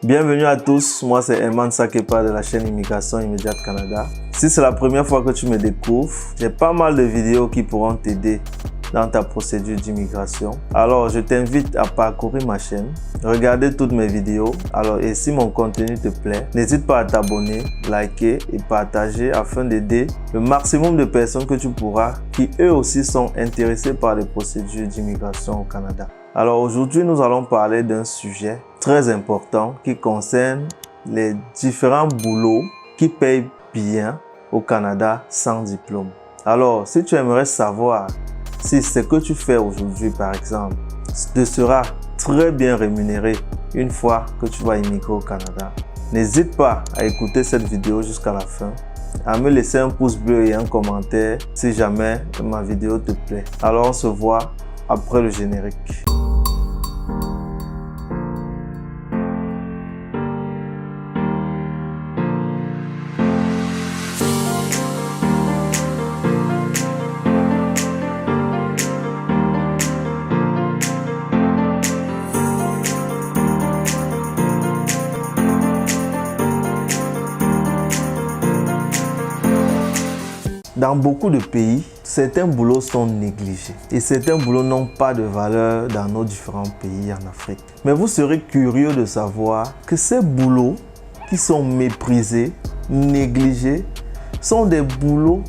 Bienvenue à tous, moi c'est Herman Sakepa de la chaîne Immigration Immédiate Canada. Si c'est la première fois que tu me découvres, j'ai pas mal de vidéos qui pourront t'aider dans ta procédure d'immigration. Alors je t'invite à parcourir ma chaîne, regarder toutes mes vidéos. Et si mon contenu te plaît, n'hésite pas à t'abonner, liker et partager afin d'aider le maximum de personnes que tu pourras qui eux aussi sont intéressés par les procédures d'immigration au Canada. Alors aujourd'hui, nous allons parler d'un sujet très important qui concerne les différents boulots qui payent bien au Canada sans diplôme. Alors, si tu aimerais savoir si ce que tu fais aujourd'hui, par exemple, te sera très bien rémunéré une fois que tu vas immigrer au Canada, n'hésite pas à écouter cette vidéo jusqu'à la fin, à me laisser un pouce bleu et un commentaire si jamais ma vidéo te plaît. Alors, on se voit après le générique. Dans beaucoup de pays, certains boulots sont négligés et certains boulots n'ont pas de valeur dans nos différents pays en Afrique. Mais vous serez curieux de savoir que ces boulots qui sont méprisés, négligés, sont des boulots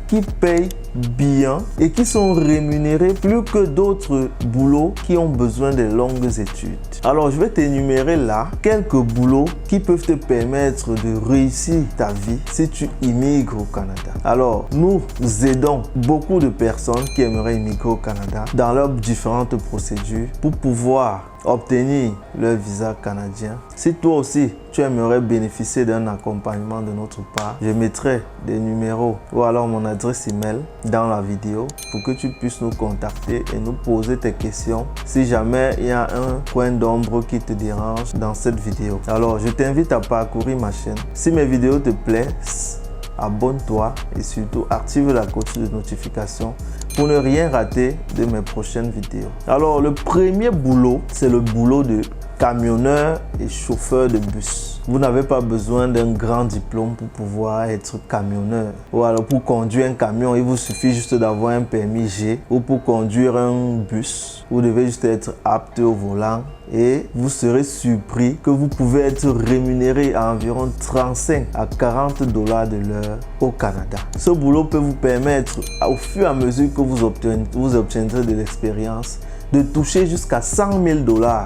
qui payent bien et qui sont rémunérés plus que d'autres boulots qui ont besoin de longues études. Alors, je vais t'énumérer là quelques boulots qui peuvent te permettre de réussir ta vie si tu immigres au Canada. Alors, nous aidons beaucoup de personnes qui aimeraient immigrer au Canada dans leurs différentes procédures pour pouvoir obtenir leur visa canadien. Si toi aussi, tu aimerais bénéficier d'un accompagnement de notre part, je mettrai des numéros ou alors mon adresse email dans la vidéo pour que tu puisses nous contacter et nous poser tes questions si jamais il y a un coin d'ombre qui te dérange dans cette vidéo. Alors, je t'invite à parcourir ma chaîne. Si mes vidéos te plaisent, abonne-toi et surtout active la cloche de notification pour ne rien rater de mes prochaines vidéos. Alors, le premier boulot, c'est le boulot de camionneur et chauffeur de bus. Vous n'avez pas besoin d'un grand diplôme pour pouvoir être camionneur. Ou alors pour conduire un camion, il vous suffit juste d'avoir un permis G. Ou pour conduire un bus, vous devez juste être apte au volant. Et vous serez surpris que vous pouvez être rémunéré à environ 35 à 40 $ de l'heure au Canada. Ce boulot peut vous permettre, au fur et à mesure que vous obtiendrez de l'expérience, de toucher jusqu'à 100 000 $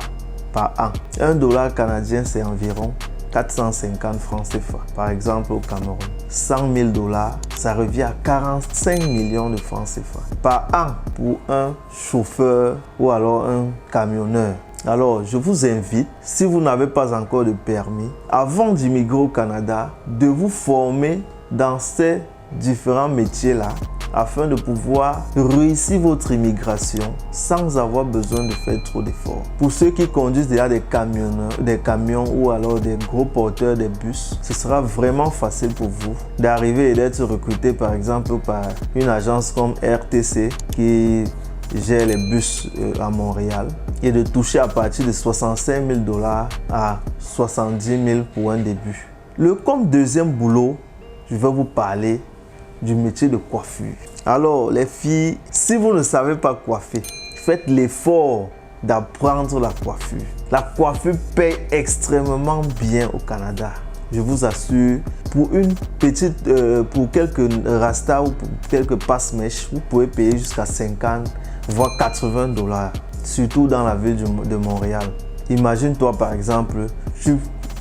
par an. Un dollar canadien, c'est environ 450 francs CFA. Par exemple, au Cameroun, 100 000 $, ça revient à 45 millions de francs CFA par an pour un chauffeur ou alors un camionneur. Alors, je vous invite, si vous n'avez pas encore de permis, avant d'immigrer au Canada, de vous former dans ces différents métiers-là afin de pouvoir réussir votre immigration sans avoir besoin de faire trop d'efforts. Pour ceux qui conduisent déjà des camions ou alors des gros porteurs de bus, ce sera vraiment facile pour vous d'arriver et d'être recruté par exemple par une agence comme RTC qui gère les bus à Montréal et de toucher à partir de 65 000 $ à 70 000 pour un début. Comme deuxième boulot, je vais vous parler du métier de coiffure. Alors les filles, si vous ne savez pas coiffer, faites l'effort d'apprendre la coiffure. La coiffure paye extrêmement bien au Canada. Je vous assure, pour quelques rastas ou pour quelques passe-mèches, vous pouvez payer jusqu'à 50 voire 80 $, surtout dans la ville de Montréal. Imagine-toi par exemple, tu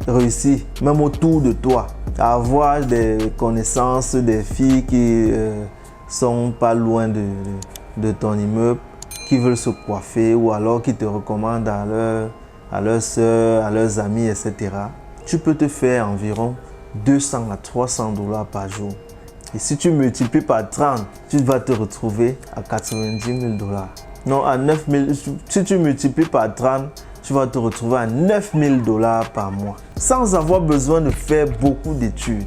réussis même autour de toi à avoir des connaissances des filles qui sont pas loin de ton immeuble, qui veulent se coiffer ou alors qui te recommandent à leurs soeurs, à leurs amis, etc. Tu peux te faire environ 200 à 300 $ par jour. Et si tu multiplies par 30, tu vas te retrouver à 90 000 $. Non, à 9 000. Si tu multiplies par 30, tu vas te retrouver à 9 000 $ par mois. Sans avoir besoin de faire beaucoup d'études.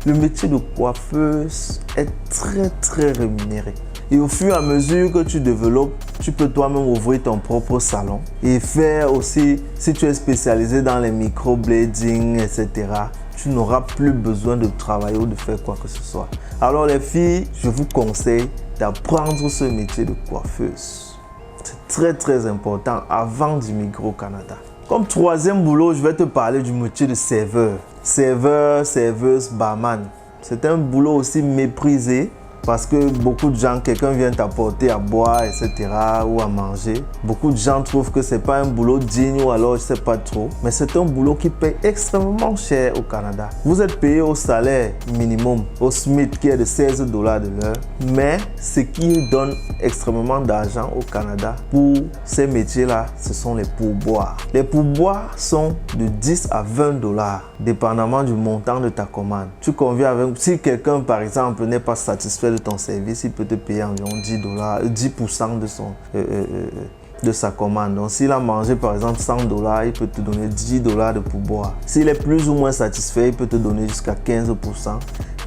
Le métier de coiffeuse est très rémunéré. Et au fur et à mesure que tu développes, tu peux toi-même ouvrir ton propre salon et faire aussi, si tu es spécialisé dans les microblading, etc., tu n'auras plus besoin de travailler ou de faire quoi que ce soit. Alors les filles, je vous conseille d'apprendre ce métier de coiffeuse. C'est très important avant d'immigrer au Canada. Comme troisième boulot, je vais te parler du métier de serveur. Serveur, serveuse, barman. C'est un boulot aussi méprisé parce que beaucoup de gens, quelqu'un vient t'apporter à boire, etc. ou à manger. Beaucoup de gens trouvent que c'est pas un boulot digne ou alors je sais pas trop. Mais c'est un boulot qui paye extrêmement cher au Canada. Vous êtes payé au salaire minimum, au SMIC qui est de 16 $ de l'heure. Mais ce qui donne extrêmement d'argent au Canada pour ces métiers-là, ce sont les pourboires. Les pourboires sont de 10 à 20 $, dépendamment du montant de ta commande. Tu conviens avec, si quelqu'un par exemple n'est pas satisfait de ton service, il peut te payer environ 10% de sa commande. Donc s'il a mangé par exemple 100 $, il peut te donner 10 $ de pourboire. S'il est plus ou moins satisfait, il peut te donner jusqu'à 15%.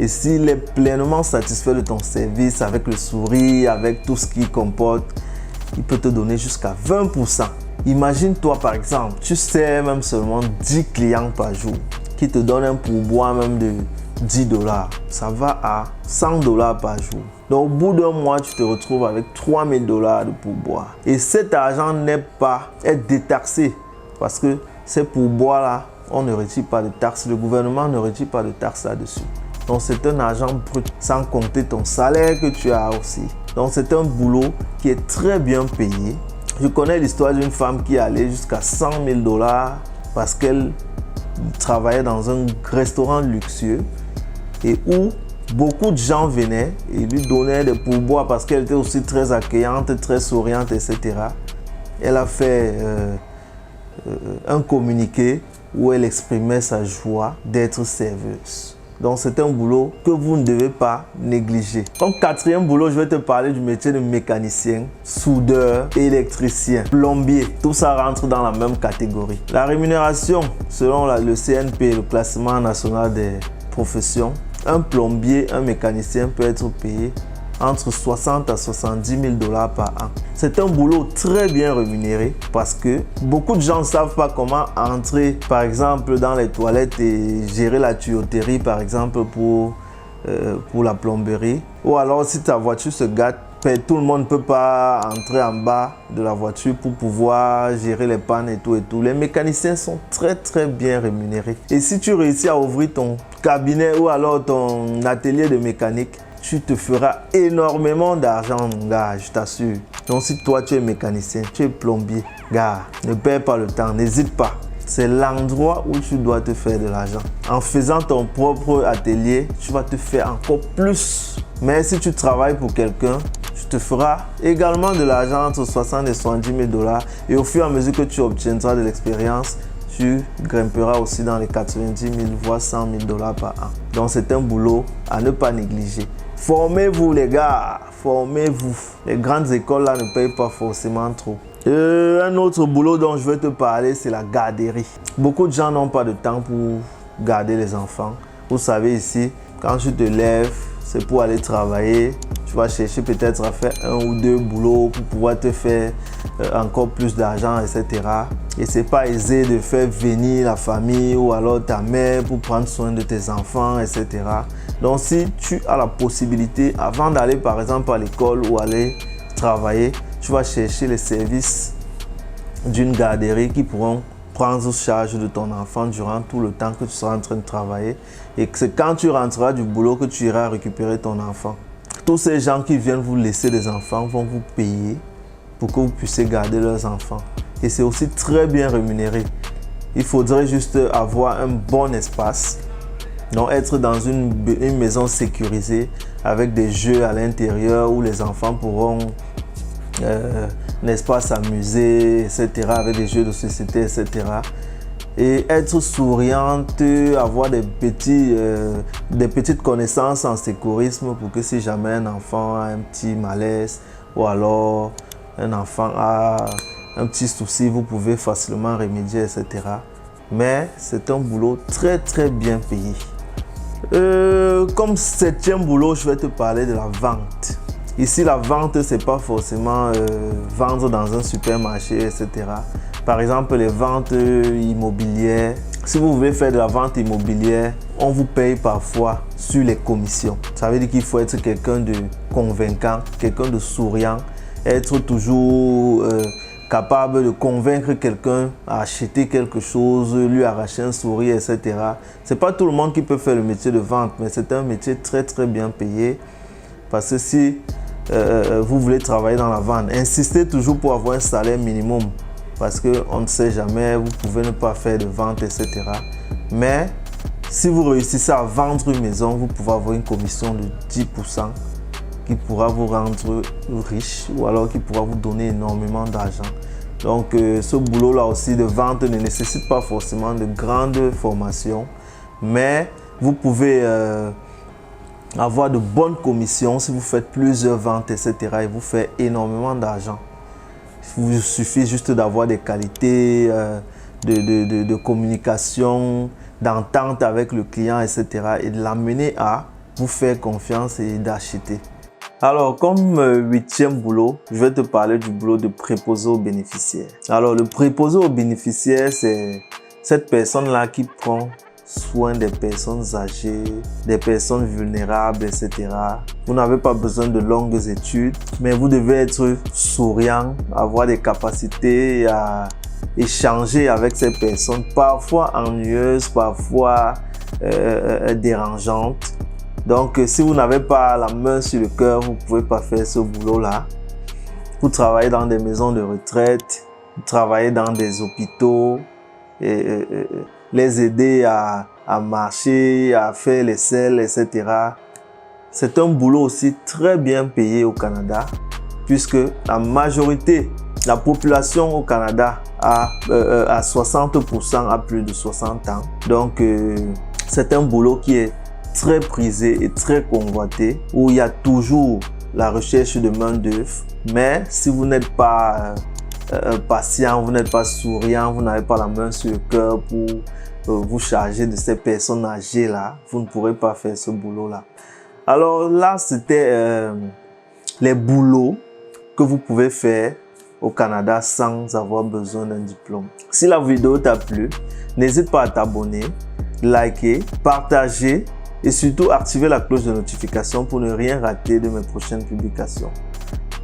Et s'il est pleinement satisfait de ton service, avec le sourire, avec tout ce qu'il comporte, il peut te donner jusqu'à 20%. Imagine-toi par exemple, tu sers même seulement 10 clients par jour, qui te donnent un pourboire même de 10 $. Ça va à 100 $ par jour. Donc au bout d'un mois, tu te retrouves avec 3000 $ de pourboire. Et cet argent est détaxé parce que ces pourboires-là, on ne retire pas de taxes. Le gouvernement ne retire pas de taxes là-dessus. Donc c'est un argent brut, sans compter ton salaire que tu as aussi. Donc c'est un boulot qui est très bien payé. Je connais l'histoire d'une femme qui allait jusqu'à 100 000 $ parce qu'elle travaillait dans un restaurant luxueux et où beaucoup de gens venaient et lui donnaient des pourboires parce qu'elle était aussi très accueillante, très souriante, etc. Elle a fait un communiqué où elle exprimait sa joie d'être serveuse. Donc c'est un boulot que vous ne devez pas négliger. Comme quatrième boulot, je vais te parler du métier de mécanicien, soudeur, électricien, plombier. Tout ça rentre dans la même catégorie. La rémunération, selon le CNP, le classement national des professions, un plombier, un mécanicien peut être payé entre 60 à 70 000 $ par an. C'est un boulot très bien rémunéré parce que beaucoup de gens ne savent pas comment entrer, par exemple, dans les toilettes et gérer la tuyauterie, par exemple, pour la plomberie. Ou alors, si ta voiture se gâte, tout le monde ne peut pas entrer en bas de la voiture pour pouvoir gérer les pannes et tout. Les mécaniciens sont très bien rémunérés. Et si tu réussis à ouvrir ton cabinet ou alors ton atelier de mécanique, tu te feras énormément d'argent, mon gars, je t'assure. Donc si toi tu es mécanicien, tu es plombier, gars, ne perds pas le temps, n'hésite pas. C'est l'endroit où tu dois te faire de l'argent. En faisant ton propre atelier, tu vas te faire encore plus. Mais si tu travailles pour quelqu'un, tu te feras également de l'argent entre 60 et 70 000 $. Et au fur et à mesure que tu obtiendras de l'expérience, tu grimperas aussi dans les 90 000 voire 100 000 $ par an. Donc c'est un boulot à ne pas négliger. Formez-vous les gars, formez-vous. Les grandes écoles là ne payent pas forcément trop. Un autre boulot dont je vais te parler, c'est la garderie. Beaucoup de gens n'ont pas de temps pour garder les enfants. Vous savez ici, quand tu te lèves, c'est pour aller travailler. Tu vas chercher peut-être à faire 1 ou 2 boulots pour pouvoir te faire encore plus d'argent, etc. Et c'est pas aisé de faire venir la famille ou alors ta mère pour prendre soin de tes enfants, etc. Donc si tu as la possibilité, avant d'aller par exemple à l'école ou aller travailler, tu vas chercher les services d'une garderie qui pourront prendre charge de ton enfant durant tout le temps que tu seras en train de travailler. Et c'est quand tu rentreras du boulot que tu iras récupérer ton enfant. Tous ces gens qui viennent vous laisser des enfants vont vous payer pour que vous puissiez garder leurs enfants. Et c'est aussi très bien rémunéré. Il faudrait juste avoir un bon espace. Donc être dans une maison sécurisée avec des jeux à l'intérieur où les enfants pourront n'est-ce pas, s'amuser, etc. avec des jeux de société, etc. Et être souriante, avoir des petites connaissances en sécurisme pour que si jamais un enfant a un petit malaise ou alors un enfant a un petit souci, vous pouvez facilement remédier, etc. Mais c'est un boulot très bien payé. Comme 7e boulot, je vais te parler de la vente. Ici, la vente, c'est pas forcément vendre dans un supermarché, etc. Par exemple, les ventes immobilières. Si vous voulez faire de la vente immobilière, on vous paye parfois sur les commissions. Ça veut dire qu'il faut être quelqu'un de convaincant, quelqu'un de souriant, être toujours capable de convaincre quelqu'un à acheter quelque chose, lui arracher un sourire, etc. C'est pas tout le monde qui peut faire le métier de vente, mais c'est un métier très très bien payé. Parce que si vous voulez travailler dans la vente, insistez toujours pour avoir un salaire minimum. Parce qu'on ne sait jamais, vous pouvez ne pas faire de vente, etc. Mais si vous réussissez à vendre une maison, vous pouvez avoir une commission de 10% qui pourra vous rendre riche ou alors qui pourra vous donner énormément d'argent. Donc ce boulot-là aussi de vente ne nécessite pas forcément de grandes formations, mais vous pouvez avoir de bonnes commissions si vous faites plusieurs ventes, etc. et vous faites énormément d'argent. Il vous suffit juste d'avoir des qualités de communication, d'entente avec le client, etc. et de l'amener à vous faire confiance et d'acheter. Alors, comme 8e boulot, je vais te parler du boulot de préposé aux bénéficiaires. Alors, le préposé aux bénéficiaires, c'est cette personne-là qui prend soin des personnes âgées, des personnes vulnérables, etc. Vous n'avez pas besoin de longues études, mais vous devez être souriant, avoir des capacités à échanger avec ces personnes, parfois ennuyeuses, parfois dérangeantes. Donc, si vous n'avez pas la main sur le cœur, vous ne pouvez pas faire ce boulot-là. Vous travaillez dans des maisons de retraite, vous travaillez dans des hôpitaux, les aider à marcher, à faire les selles, etc. C'est un boulot aussi très bien payé au Canada, puisque la majorité, la population au Canada à 60% a plus de 60 ans. Donc, c'est un boulot qui est très prisé et très convoité, où il y a toujours la recherche de main-d'œuvre. Mais si vous n'êtes pas patient, vous n'êtes pas souriant, vous n'avez pas la main sur le cœur pour vous charger de ces personnes âgées-là, vous ne pourrez pas faire ce boulot-là. Alors là, c'était les boulots que vous pouvez faire au Canada sans avoir besoin d'un diplôme. Si la vidéo t'a plu, n'hésite pas à t'abonner, liker, partager et surtout activer la cloche de notification pour ne rien rater de mes prochaines publications.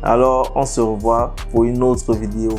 Alors, on se revoit pour une autre vidéo.